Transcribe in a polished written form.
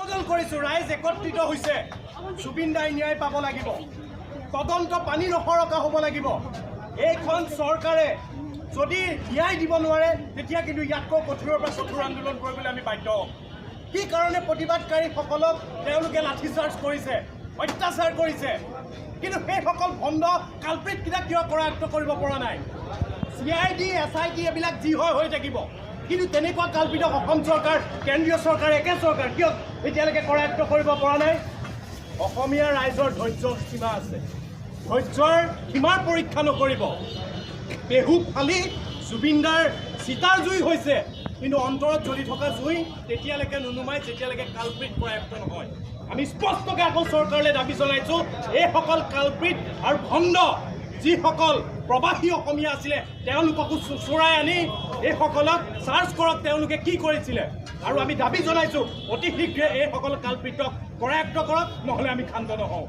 আবেদন কৰিছোঁ, ৰাইজ একত্ৰিত হৈছে। জুবিন দাই ন্যায় পাব লাগিব, তদন্ত পানী নসৰকা হ'ব লাগিব। এইখন চৰকাৰে যদি ন্যায় দিব নোৱাৰে তেতিয়া কিন্তু ইয়াতকৈ কঠোৰৰ পৰা কঠোৰ আন্দোলন কৰিবলৈ আমি বাধ্য হ'ম। কি কাৰণে প্ৰতিবাদকাৰীসকলক তেওঁলোকে লাঠিচাৰ্জ কৰিছে, অত্যাচাৰ কৰিছে, কিন্তু সেইসকল ভণ্ড কালপ্ৰিটকেইটা কিয় কৰায়ত্ব কৰিব পৰা নাই? CID SIT এইবিলাক যি হয় হৈ থাকিব, কিন্তু তেনেকুৱা কালপিতক অসম চৰকাৰ, কেন্দ্ৰীয় চৰকাৰ, একে চৰকাৰ কিয় এতিয়ালৈকে কৰায়ত্ব কৰিব পৰা নাই? অসমীয়া ৰাইজৰ ধৈৰ্যৰ সীমা আছে, ধৈৰ্যৰ সীমাৰ পৰীক্ষা নকৰিব। পেহু ফালি জুবিনদাৰ চিতাৰ জুই হৈছে, কিন্তু অন্তৰত জ্বলি থকা জুই তেতিয়ালৈকে নুনুমাই যেতিয়ালৈকে কালপ্ৰিট কৰায়ত্ব নহয়। আমি স্পষ্টকৈ আকৌ চৰকাৰলৈ দাবী জনাইছোঁ, এইসকল কালপ্ৰিট আৰু ভণ্ড যিসকল প্ৰবাসী অসমীয়া আছিলে তেওঁলোককো চোঁচৰাই আনি এইসকলক চাৰ্জ কৰক তেওঁলোকে কি কৰিছিলে। আৰু আমি দাবী জনাইছোঁ অতি শীঘ্ৰে এইসকল কালপ্ৰিটক কৰায়ত্ব কৰক, নহ'লে আমি ক্ষান্ত নহওঁ।